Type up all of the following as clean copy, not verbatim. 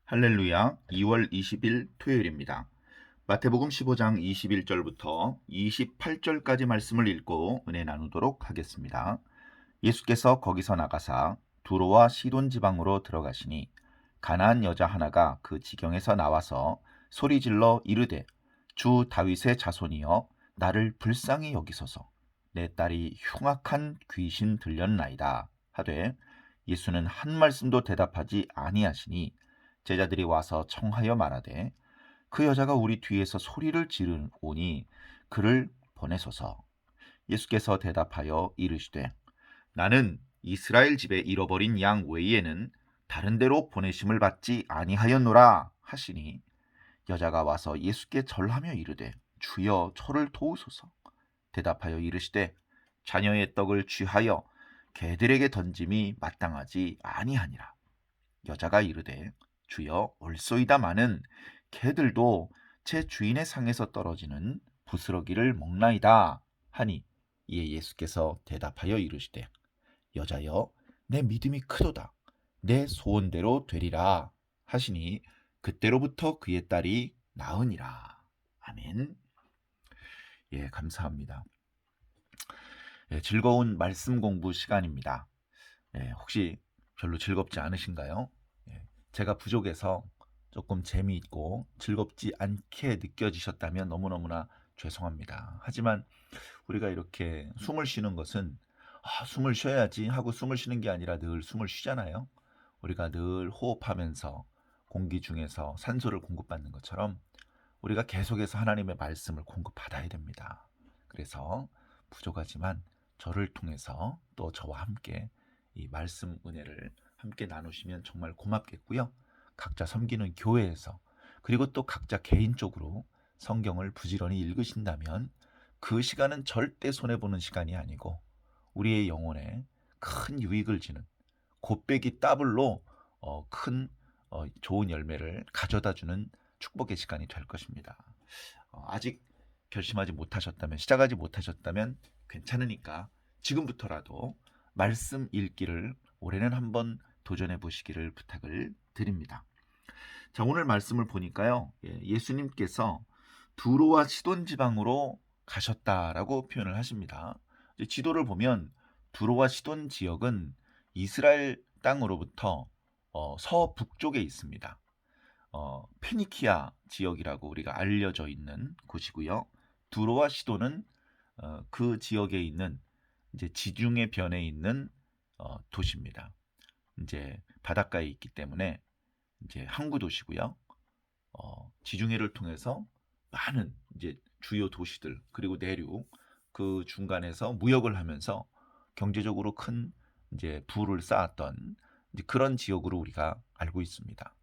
할렐루야, 2월 20일 토요일입니다. 마태복음 15장 21절부터 28절까지 말씀을 읽고 은혜 나누도록 하겠습니다. 예수께서 거기서 나가사 두로와 시돈 지방으로 들어가시니 가나안 여자 하나가 그 지경에서 나와서 소리질러 이르되 주 다윗의 자손이여 나를 불쌍히 여기소서. 내 딸이 흉악한 귀신 들렸나이다 하되 예수는 한 말씀도 대답하지 아니하시니 제자들이 와서 청하여 말하되 그 여자가 우리 뒤에서 소리를 지르오니 그를 보내소서. 예수께서 대답하여 이르시되 나는 이스라엘 집에 잃어버린 양 외에는 다른 데로 보내심을 받지 아니하였노라 하시니 여자가 와서 예수께 절하며 이르되 주여 저를 도우소서. 대답하여 이르시되 자녀의 떡을 취하여 개들에게 던짐이 마땅하지 아니하니라. 여자가 이르되 주여 옳소이다마는 개들도 제 주인의 상에서 떨어지는 부스러기를 먹나이다 하니 이에 예수께서 대답하여 이르시되 여자여 내 믿음이 크도다 내 소원대로 되리라 하시니 그때로부터 그의 딸이 나으니라. 아멘. 예, 감사합니다. 예, 즐거운 말씀 공부 시간입니다. 예, 혹시 별로 즐겁지 않으신가요? 예, 제가 부족해서 조금 재미있고 즐겁지 않게 느껴지셨다면 너무너무나 죄송합니다. 하지만 우리가 이렇게 숨을 쉬는 것은 숨을 쉬어야지 하고 숨을 쉬는 게 아니라 늘 숨을 쉬잖아요. 우리가 늘 호흡하면서 공기 중에서 산소를 공급받는 것처럼 우리가 계속해서 하나님의 말씀을 공급받아야 됩니다. 그래서 부족하지만 저를 통해서 또 저와 함께 이 말씀 은혜를 함께 나누시면 정말 고맙겠고요. 각자 섬기는 교회에서 그리고 또 각자 개인적으로 성경을 부지런히 읽으신다면 그 시간은 절대 손해보는 시간이 아니고 우리의 영혼에 큰 유익을 주는 곱빼기 더블로 큰 좋은 열매를 가져다주는 축복의 시간이 될 것입니다. 아직 결심하지 못하셨다면 시작하지 못하셨다면 괜찮으니까 지금부터라도 말씀 읽기를 올해는 한번 도전해 보시기를 부탁을 드립니다. 자, 오늘 말씀을 보니까요. 예수님께서 두로와 시돈 지방으로 가셨다라고 표현을 하십니다. 지도를 보면 두로와 시돈 지역은 이스라엘 땅으로부터 서북쪽에 있습니다. 페니키아 지역이라고 우리가 알려져 있는 곳이고요. 두로와 시돈은 그 지역에 있는 이제 지중해 변에 있는 도시입니다. 이제 바닷가에 있기 때문에 이제 항구 도시고요. 지중해를 통해서 많은 이제 주요 도시들 그리고 내륙 그 중간에서 무역을 하면서 경제적으로 큰 이제 부를 쌓았던 이제 그런 지역으로 우리가 알고 있습니다.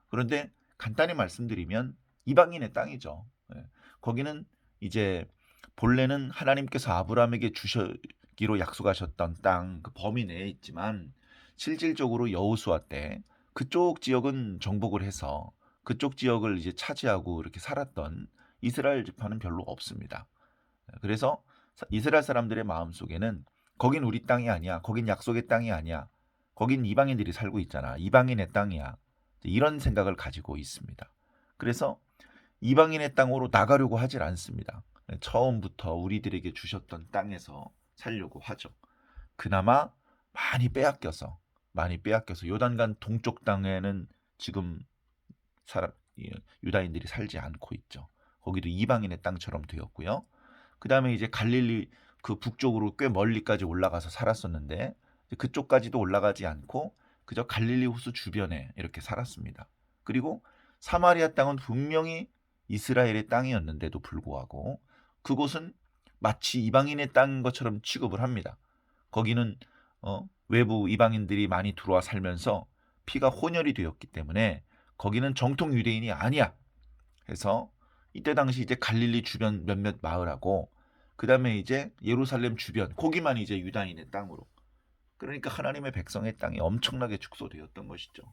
그런데 간단히 말씀드리면 이방인의 땅이죠. 거기는 이제 본래는 하나님께서 아브라함에게 주시기로 약속하셨던 땅 그 범위 내에 있지만 실질적으로 여호수아 때 그쪽 지역은 정복을 해서 그쪽 지역을 이제 차지하고 이렇게 살았던 이스라엘 지파는 별로 없습니다. 그래서 이스라엘 사람들의 마음속에는 거긴 우리 땅이 아니야. 거긴 약속의 땅이 아니야. 거긴 이방인들이 살고 있잖아. 이방인의 땅이야. 이런 생각을 가지고 있습니다. 그래서 이방인의 땅으로 나가려고 하질 않습니다. 처음부터 우리들에게 주셨던 땅에서 살려고 하죠. 그나마 많이 빼앗겨서 요단강 동쪽 땅에는 지금 유다인들이 살지 않고 있죠. 거기도 이방인의 땅처럼 되었고요. 그 다음에 이제 갈릴리 그 북쪽으로 꽤 멀리까지 올라가서 살았었는데 그쪽까지도 올라가지 않고 그저 갈릴리 호수 주변에 이렇게 살았습니다. 그리고 사마리아 땅은 분명히 이스라엘의 땅이었는데도 불구하고 그곳은 마치 이방인의 땅인 것처럼 취급을 합니다. 거기는 외부 이방인들이 많이 들어와 살면서 피가 혼혈이 되었기 때문에 거기는 정통 유대인이 아니야. 해서 이때 당시 이제 갈릴리 주변 몇몇 마을하고 그 다음에 이제 예루살렘 주변 거기만 이제 유다인의 땅으로 그러니까 하나님의 백성의 땅이 엄청나게 축소되었던 것이죠.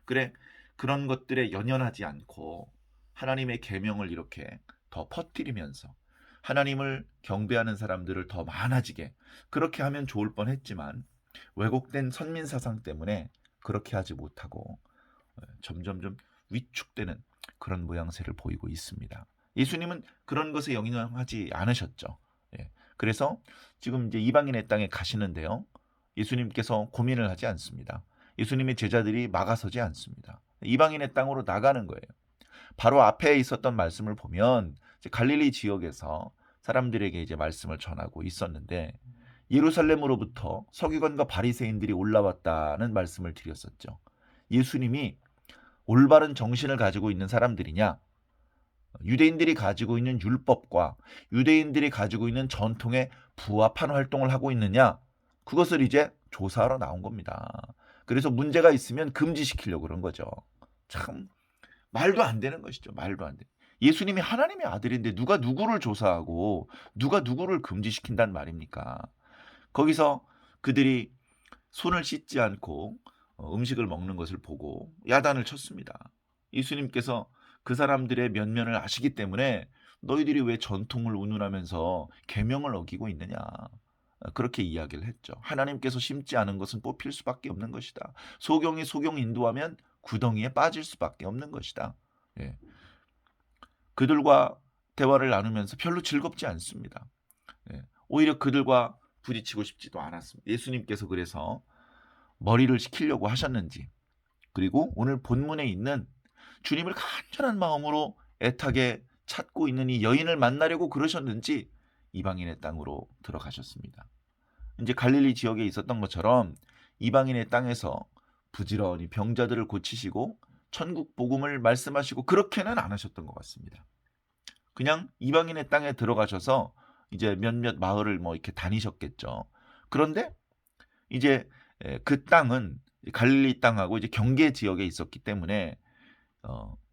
그래 그런 것들에 연연하지 않고 하나님의 계명을 이렇게 더 퍼뜨리면서 하나님을 경배하는 사람들을 더 많아지게 그렇게 하면 좋을 뻔했지만 왜곡된 선민 사상 때문에 그렇게 하지 못하고 점점 좀 위축되는 그런 모양새를 보이고 있습니다. 예수님은 그런 것에 영향하지 않으셨죠. 예. 그래서 지금 이제 이방인의 땅에 가시는데요. 예수님께서 고민을 하지 않습니다. 예수님의 제자들이 막아서지 않습니다. 이방인의 땅으로 나가는 거예요. 바로 앞에 있었던 말씀을 보면 이제 갈릴리 지역에서 사람들에게 이제 말씀을 전하고 있었는데 예루살렘으로부터 서기관과 바리새인들이 올라왔다는 말씀을 드렸었죠. 예수님이 올바른 정신을 가지고 있는 사람들이냐, 유대인들이 가지고 있는 율법과 유대인들이 가지고 있는 전통에 부합한 활동을 하고 있느냐, 그것을 이제 조사하러 나온 겁니다. 그래서 문제가 있으면 금지시키려고 그런 거죠. 참 말도 안 되는 것이죠. 말도 안 돼. 예수님이 하나님의 아들인데 누가 누구를 조사하고 누가 누구를 금지시킨단 말입니까? 거기서 그들이 손을 씻지 않고 음식을 먹는 것을 보고 야단을 쳤습니다. 예수님께서 그 사람들의 면면을 아시기 때문에 너희들이 왜 전통을 운운하면서 계명을 어기고 있느냐, 그렇게 이야기를 했죠. 하나님께서 심지 않은 것은 뽑힐 수밖에 없는 것이다. 소경이 소경 인도하면 구덩이에 빠질 수밖에 없는 것이다. 예. 그들과 대화를 나누면서 별로 즐겁지 않습니다. 예. 오히려 그들과 부딪히고 싶지도 않았습니다. 예수님께서 그래서 머리를 식히려고 하셨는지, 그리고 오늘 본문에 있는 주님을 간절한 마음으로 애타게 찾고 있는 이 여인을 만나려고 그러셨는지 이방인의 땅으로 들어가셨습니다. 이제 갈릴리 지역에 있었던 것처럼 이방인의 땅에서 부지런히 병자들을 고치시고 천국 복음을 말씀하시고 그렇게는 안 하셨던 것 같습니다. 그냥 이방인의 땅에 들어가셔서 이제 몇몇 마을을 뭐 이렇게 다니셨겠죠. 그런데 이제 그 땅은 갈릴리 땅하고 이제 경계 지역에 있었기 때문에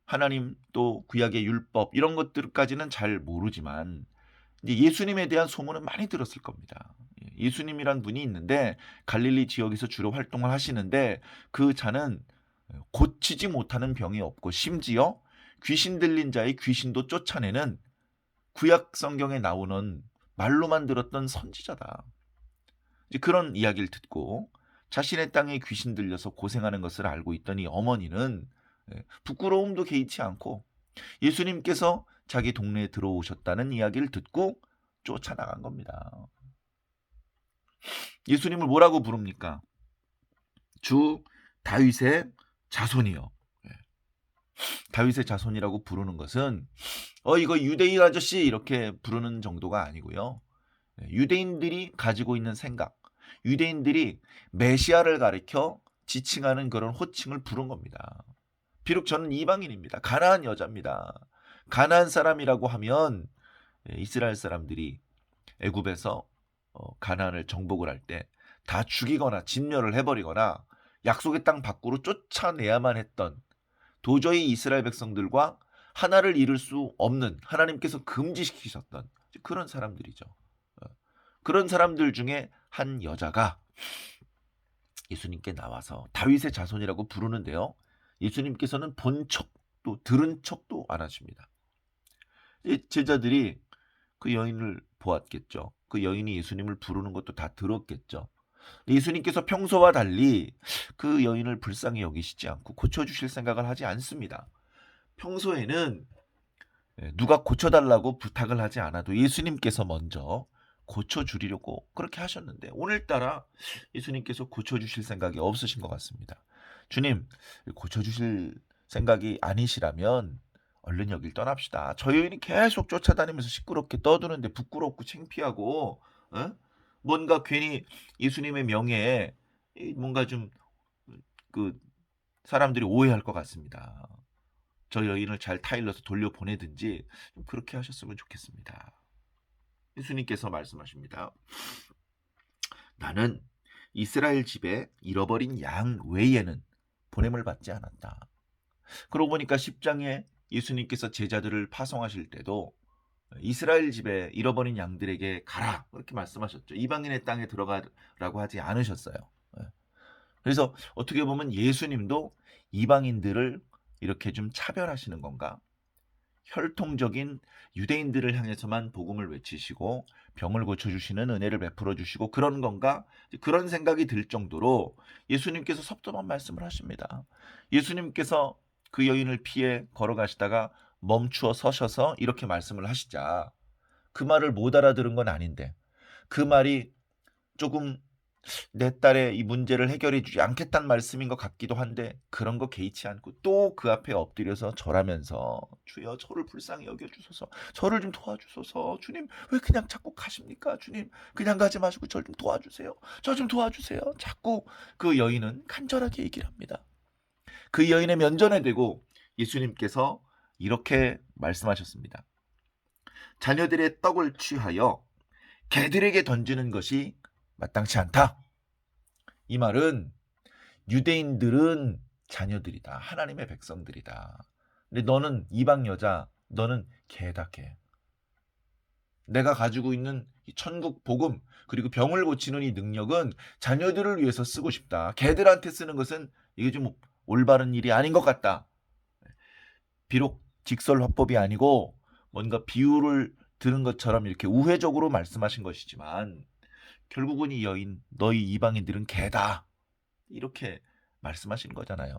하나님 또 구약의 율법 이런 것들까지는 잘 모르지만 이제 예수님에 대한 소문은 많이 들었을 겁니다. 예수님이란 분이 있는데 갈릴리 지역에서 주로 활동을 하시는데 그 자는 고치지 못하는 병이 없고 심지어 귀신 들린 자의 귀신도 쫓아내는 구약 성경에 나오는 말로만 들었던 선지자다. 이제 그런 이야기를 듣고 자신의 땅에 귀신 들려서 고생하는 것을 알고 있던 이 어머니는 부끄러움도 개의치 않고 예수님께서 자기 동네에 들어오셨다는 이야기를 듣고 쫓아나간 겁니다. 예수님을 뭐라고 부릅니까? 주 다윗의 자손이요. 다윗의 자손이라고 부르는 것은 이거 유대인 아저씨 이렇게 부르는 정도가 아니고요. 유대인들이 가지고 있는 생각, 유대인들이 메시아를 가리켜 지칭하는 그런 호칭을 부른 겁니다. 비록 저는 이방인입니다. 가나안 여자입니다. 가나안 사람이라고 하면 이스라엘 사람들이 애굽에서 가나안을 정복을 할 때 다 죽이거나 진멸을 해버리거나 약속의 땅 밖으로 쫓아내야만 했던, 도저히 이스라엘 백성들과 하나를 이룰 수 없는, 하나님께서 금지시키셨던 그런 사람들이죠. 그런 사람들 중에 한 여자가 예수님께 나와서 다윗의 자손이라고 부르는데요. 예수님께서는 본 척도 들은 척도 안 하십니다. 제자들이 그 여인을 보았겠죠. 그 여인이 예수님을 부르는 것도 다 들었겠죠. 예수님께서 평소와 달리 그 여인을 불쌍히 여기시지 않고 고쳐주실 생각을 하지 않습니다. 평소에는 누가 고쳐달라고 부탁을 하지 않아도 예수님께서 먼저 고쳐주리려고 그렇게 하셨는데 오늘따라 예수님께서 고쳐주실 생각이 없으신 것 같습니다. 주님, 고쳐주실 생각이 아니시라면 얼른 여길 떠납시다. 저 여인이 계속 쫓아다니면서 시끄럽게 떠드는데 부끄럽고 창피하고 뭔가 괜히 예수님의 명예에 뭔가 좀 그 사람들이 오해할 것 같습니다. 저 여인을 잘 타일러서 돌려보내든지 좀 그렇게 하셨으면 좋겠습니다. 예수님께서 말씀하십니다. 나는 이스라엘 집에 잃어버린 양 외에는 보냄을 받지 않았다. 그러고 보니까 10장에 예수님께서 제자들을 파송하실 때도 이스라엘 집에 잃어버린 양들에게 가라 그렇게 말씀하셨죠. 이방인의 땅에 들어가라고 하지 않으셨어요. 그래서 어떻게 보면 예수님도 이방인들을 이렇게 좀 차별하시는 건가? 혈통적인 유대인들을 향해서만 복음을 외치시고 병을 고쳐주시는 은혜를 베풀어 주시고 그런 건가? 그런 생각이 들 정도로 예수님께서 섭섭한 말씀을 하십니다. 예수님께서 그 여인을 피해 걸어가시다가 멈추어 서셔서 이렇게 말씀을 하시자 그 말을 못 알아들은 건 아닌데 그 말이 조금 내 딸의 이 문제를 해결해 주지 않겠다는 말씀인 것 같기도 한데 그런 거 개의치 않고 또 그 앞에 엎드려서 절하면서 주여 저를 불쌍히 여겨주소서, 저를 좀 도와주소서, 주님 왜 그냥 자꾸 가십니까, 주님 그냥 가지 마시고 저를 좀 도와주세요, 저 좀 도와주세요. 자꾸 그 여인은 간절하게 얘기를 합니다. 그 여인의 면전에 대고 예수님께서 이렇게 말씀하셨습니다. 자녀들의 떡을 취하여 개들에게 던지는 것이 마땅치 않다. 이 말은 유대인들은 자녀들이다. 하나님의 백성들이다. 근데 너는 이방 여자, 너는 개다, 개. 내가 가지고 있는 이 천국 복음 그리고 병을 고치는 이 능력은 자녀들을 위해서 쓰고 싶다. 개들한테 쓰는 것은 이게 좀 올바른 일이 아닌 것 같다. 비록 직설화법이 아니고 뭔가 비유를 들은 것처럼 이렇게 우회적으로 말씀하신 것이지만 결국은 이 여인 너희 이방인들은 개다 이렇게 말씀하신 거잖아요.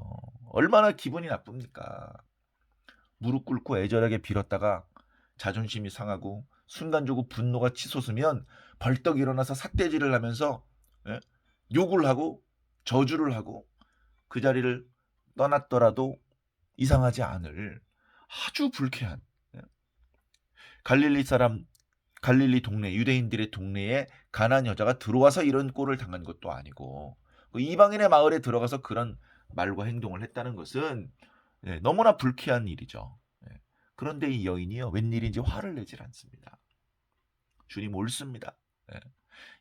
얼마나 기분이 나쁩니까? 무릎 꿇고 애절하게 빌었다가 자존심이 상하고 순간적으로 분노가 치솟으면 벌떡 일어나서 삿대질을 하면서 예? 욕을 하고 저주를 하고 그 자리를 떠났더라도 이상하지 않을 아주 불쾌한 예? 갈릴리 동네 유대인들의 동네에 가난한 여자가 들어와서 이런 꼴을 당한 것도 아니고 그 이방인의 마을에 들어가서 그런 말과 행동을 했다는 것은 너무나 불쾌한 일이죠. 그런데 이 여인이요 웬일인지 화를 내질 않습니다. 주님 옳습니다.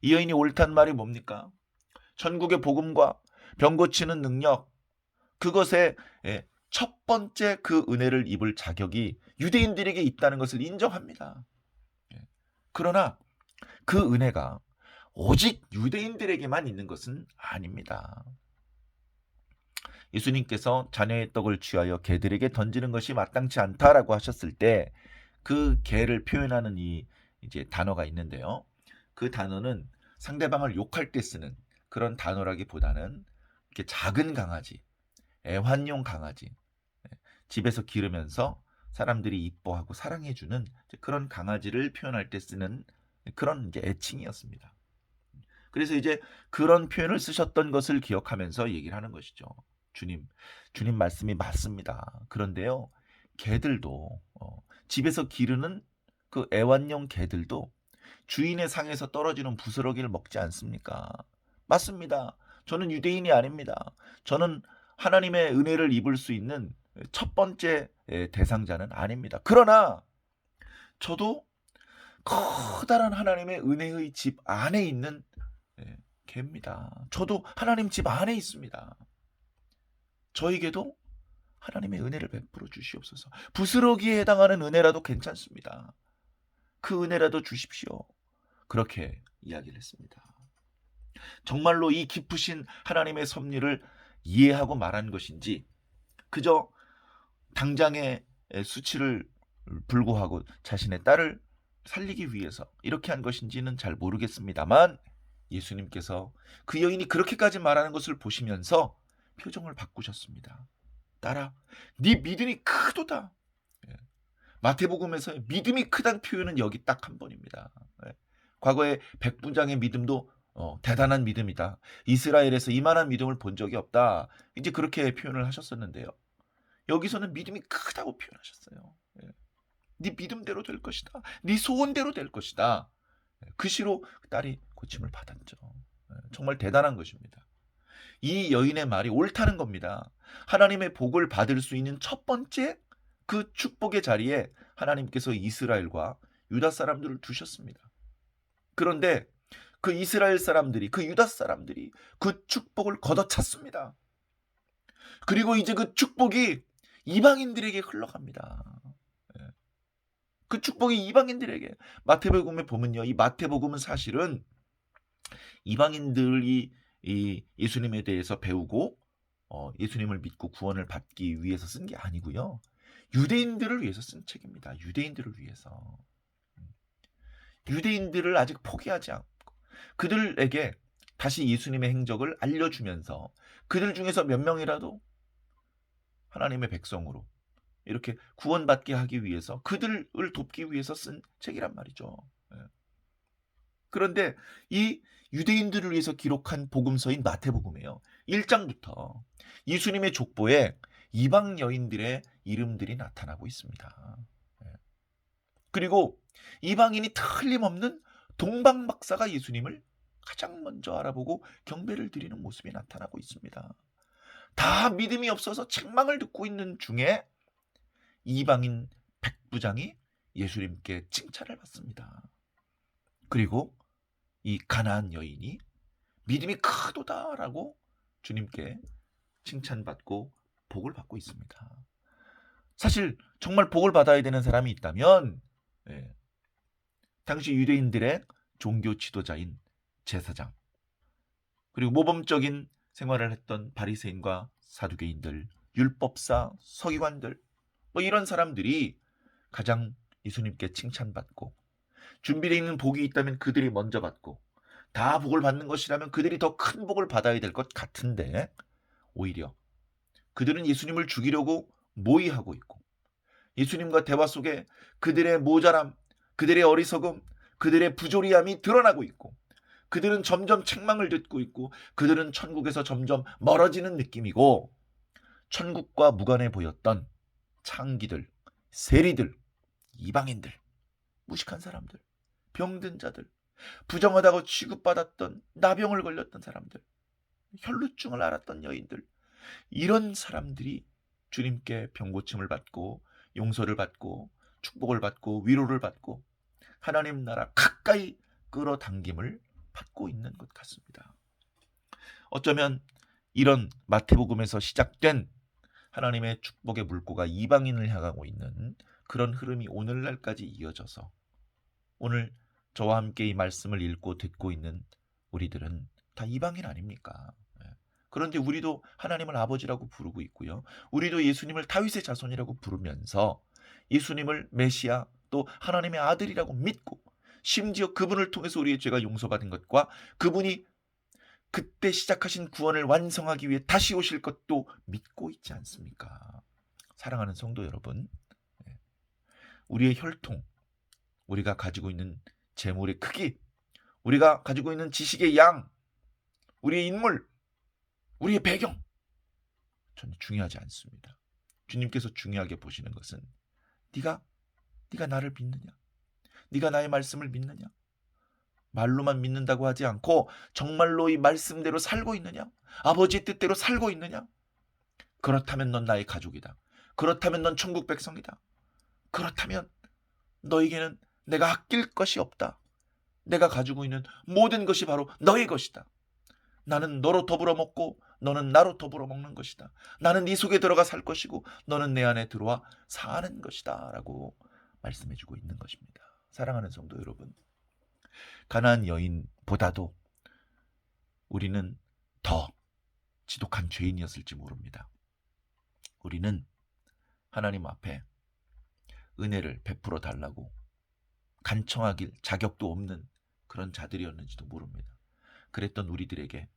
이 여인이 옳단 말이 뭡니까? 천국의 복음과 병 고치는 능력 그것에 첫 번째 그 은혜를 입을 자격이 유대인들에게 있다는 것을 인정합니다. 그러나 그 은혜가 오직 유대인들에게만 있는 것은 아닙니다. 예수님께서 자녀의 떡을 취하여 개들에게 던지는 것이 마땅치 않다라고 하셨을 때 그 개를 표현하는 이 이제 단어가 있는데요. 그 단어는 상대방을 욕할 때 쓰는 그런 단어라기보다는 이렇게 작은 강아지, 애완용 강아지, 집에서 기르면서 사람들이 이뻐하고 사랑해주는 그런 강아지를 표현할 때 쓰는 그런 이제 애칭이었습니다. 그래서 이제 그런 표현을 쓰셨던 것을 기억하면서 얘기를 하는 것이죠. 주님 말씀이 맞습니다. 그런데요, 개들도 집에서 기르는 그 애완용 개들도 주인의 상에서 떨어지는 부스러기를 먹지 않습니까? 맞습니다. 저는 유대인이 아닙니다. 저는 하나님의 은혜를 입을 수 있는 첫 번째 대상자는 아닙니다. 그러나 저도 커다란 하나님의 은혜의 집 안에 있는 개입니다. 저도 하나님 집 안에 있습니다. 저에게도 하나님의 은혜를 베풀어 주시옵소서. 부스러기에 해당하는 은혜라도 괜찮습니다. 그 은혜라도 주십시오. 그렇게 이야기를 했습니다. 정말로 이 깊으신 하나님의 섭리를 이해하고 말한 것인지 그저 당장의 수치를 불구하고 자신의 딸을 살리기 위해서 이렇게 한 것인지는 잘 모르겠습니다만 예수님께서 그 여인이 그렇게까지 말하는 것을 보시면서 표정을 바꾸셨습니다. 딸아, 네 믿음이 크도다. 마태복음에서 믿음이 크다는 표현은 여기 딱 한 번입니다. 과거에 백부장의 믿음도 대단한 믿음이다. 이스라엘에서 이만한 믿음을 본 적이 없다. 이제 그렇게 표현을 하셨었는데요. 여기서는 믿음이 크다고 표현하셨어요. 네 믿음대로 될 것이다. 네 소원대로 될 것이다. 그 시로 딸이 고침을 받았죠. 정말 대단한 것입니다. 이 여인의 말이 옳다는 겁니다. 하나님의 복을 받을 수 있는 첫 번째 그 축복의 자리에 하나님께서 이스라엘과 유다 사람들을 두셨습니다. 그런데 그 이스라엘 사람들이, 그 유다 사람들이 그 축복을 걷어찼습니다. 그리고 이제 그 축복이 이방인들에게 흘러갑니다. 그 축복이 이방인들에게 마태복음에 보면요, 이 마태복음은 사실은 이방인들이 이 예수님에 대해서 배우고 예수님을 믿고 구원을 받기 위해서 쓴 게 아니고요, 유대인들을 위해서 쓴 책입니다. 유대인들을 위해서. 유대인들을 아직 포기하지 않고 그들에게 다시 예수님의 행적을 알려주면서 그들 중에서 몇 명이라도 하나님의 백성으로 이렇게 구원받게 하기 위해서 그들을 돕기 위해서 쓴 책이란 말이죠. 예. 그런데 이 유대인들을 위해서 기록한 복음서인 마태복음이에요. 1장부터 예수님의 족보에 이방 여인들의 이름들이 나타나고 있습니다. 예. 그리고 이방인이 틀림없는 동방 박사가 예수님을 가장 먼저 알아보고 경배를 드리는 모습이 나타나고 있습니다. 다 믿음이 없어서 책망을 듣고 있는 중에 이방인 백부장이 예수님께 칭찬을 받습니다. 그리고 이 가나안 여인이 믿음이 크도다라고 주님께 칭찬받고 복을 받고 있습니다. 사실 정말 복을 받아야 되는 사람이 있다면 당시 유대인들의 종교 지도자인 제사장, 그리고 모범적인 생활을 했던 바리새인과 사두개인들, 율법사, 서기관들, 이런 사람들이 가장 예수님께 칭찬받고, 준비되어 있는 복이 있다면 그들이 먼저 받고, 다 복을 받는 것이라면 그들이 더 큰 복을 받아야 될 것 같은데, 오히려 그들은 예수님을 죽이려고 모의하고 있고, 예수님과 대화 속에 그들의 모자람, 그들의 어리석음, 그들의 부조리함이 드러나고 있고, 그들은 점점 책망을 듣고 있고, 그들은 천국에서 점점 멀어지는 느낌이고, 천국과 무관해 보였던 창기들, 세리들, 이방인들, 무식한 사람들, 병든 자들, 부정하다고 취급받았던, 나병을 걸렸던 사람들, 혈루증을 앓았던 여인들, 이런 사람들이 주님께 병고침을 받고 용서를 받고 축복을 받고 위로를 받고 하나님 나라 가까이 끌어당김을 받고 있는 것 같습니다. 어쩌면 이런 마태복음에서 시작된 하나님의 축복의 물꼬가 이방인을 향하고 있는 그런 흐름이 오늘날까지 이어져서 오늘 저와 함께 이 말씀을 읽고 듣고 있는 우리들은 다 이방인 아닙니까? 그런데 우리도 하나님을 아버지라고 부르고 있고요. 우리도 예수님을 다윗의 자손이라고 부르면서 예수님을 메시아 또 하나님의 아들이라고 믿고, 심지어 그분을 통해서 우리의 죄가 용서받은 것과 그분이 그때 시작하신 구원을 완성하기 위해 다시 오실 것도 믿고 있지 않습니까? 사랑하는 성도 여러분, 우리의 혈통, 우리가 가지고 있는 재물의 크기, 우리가 가지고 있는 지식의 양, 우리의 인물, 우리의 배경, 전혀 중요하지 않습니다. 주님께서 중요하게 보시는 것은 네가 나를 믿느냐, 네가 나의 말씀을 믿느냐, 말로만 믿는다고 하지 않고 정말로 이 말씀대로 살고 있느냐, 아버지의 뜻대로 살고 있느냐. 그렇다면 넌 나의 가족이다. 그렇다면 넌 천국 백성이다. 그렇다면 너에게는 내가 아낄 것이 없다. 내가 가지고 있는 모든 것이 바로 너의 것이다. 나는 너로 더불어 먹고 너는 나로 더불어 먹는 것이다. 나는 네 속에 들어가 살 것이고 너는 내 안에 들어와 사는 것이다 라고 말씀해주고 있는 것입니다. 사랑하는 성도 여러분, 가나안 여인보다도 우리는 더 지독한 죄인이었을지 모릅니다. 우리는 하나님 앞에 은혜를 베풀어 달라고 간청하길 자격도 없는 그런 자들이었는지도 모릅니다. 그랬던 우리들에게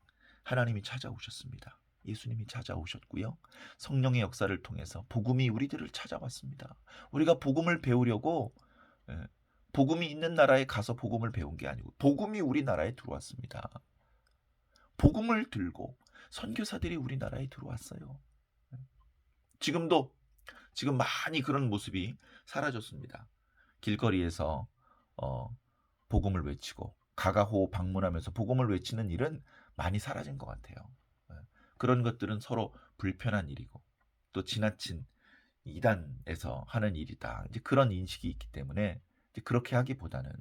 하나님이 찾아오셨습니다. 예수님이 찾아오셨고요. 성령의 역사를 통해서 복음이 우리들을 찾아왔습니다. 우리가 복음을 배우려고 복음이 있는 나라에 가서 복음을 배운 게 아니고 복음이 우리나라에 들어왔습니다. 복음을 들고 선교사들이 우리나라에 들어왔어요. 지금 많이 그런 모습이 사라졌습니다. 길거리에서 복음을 외치고 가가호 방문하면서 복음을 외치는 일은 많이 사라진 것 같아요. 그런 것들은 서로 불편한 일이고 또 지나친 이단에서 하는 일이다. 이제 그런 인식이 있기 때문에 이제 그렇게 하기보다는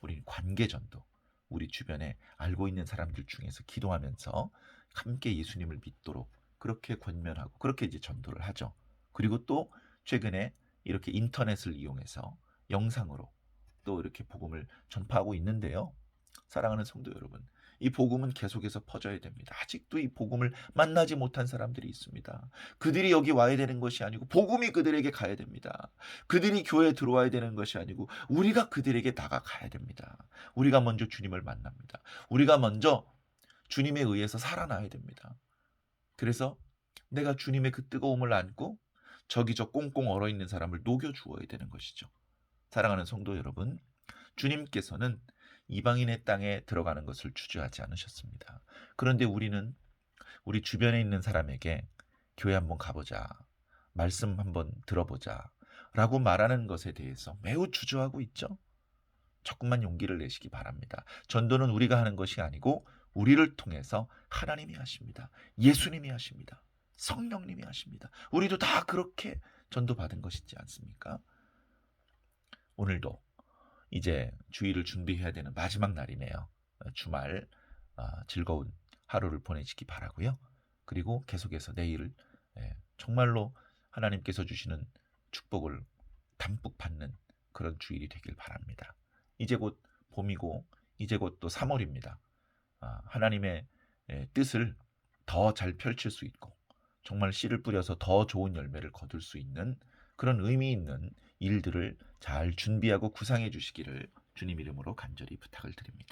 우리는 관계전도, 우리 주변에 알고 있는 사람들 중에서 기도하면서 함께 예수님을 믿도록 그렇게 권면하고 그렇게 이제 전도를 하죠. 그리고 또 최근에 이렇게 인터넷을 이용해서 영상으로 또 이렇게 복음을 전파하고 있는데요. 사랑하는 성도 여러분, 이 복음은 계속해서 퍼져야 됩니다. 아직도 이 복음을 만나지 못한 사람들이 있습니다. 그들이 여기 와야 되는 것이 아니고 복음이 그들에게 가야 됩니다. 그들이 교회에 들어와야 되는 것이 아니고 우리가 그들에게 다가가야 됩니다. 우리가 먼저 주님을 만납니다. 우리가 먼저 주님에 의해서 살아나야 됩니다. 그래서 내가 주님의 그 뜨거움을 안고 저기 저 꽁꽁 얼어있는 사람을 녹여 주어야 되는 것이죠. 사랑하는 성도 여러분, 주님께서는 이방인의 땅에 들어가는 것을 주저하지 않으셨습니다. 그런데 우리는 우리 주변에 있는 사람에게 교회 한번 가보자, 말씀 한번 들어보자 라고 말하는 것에 대해서 매우 주저하고 있죠. 조금만 용기를 내시기 바랍니다. 전도는 우리가 하는 것이 아니고 우리를 통해서 하나님이 하십니다. 예수님이 하십니다. 성령님이 하십니다. 우리도 다 그렇게 전도받은 것이지 않습니까? 오늘도 이제 주일을 준비해야 되는 마지막 날이네요. 주말 즐거운 하루를 보내시기 바라고요. 그리고 계속해서 내일 정말로 하나님께서 주시는 축복을 담뿍 받는 그런 주일이 되길 바랍니다. 이제 곧 봄이고 이제 곧 또 3월입니다. 하나님의 뜻을 더 잘 펼칠 수 있고 정말 씨를 뿌려서 더 좋은 열매를 거둘 수 있는 그런 의미 있는 일들을 잘 준비하고 구상해 주시기를 주님 이름으로 간절히 부탁을 드립니다.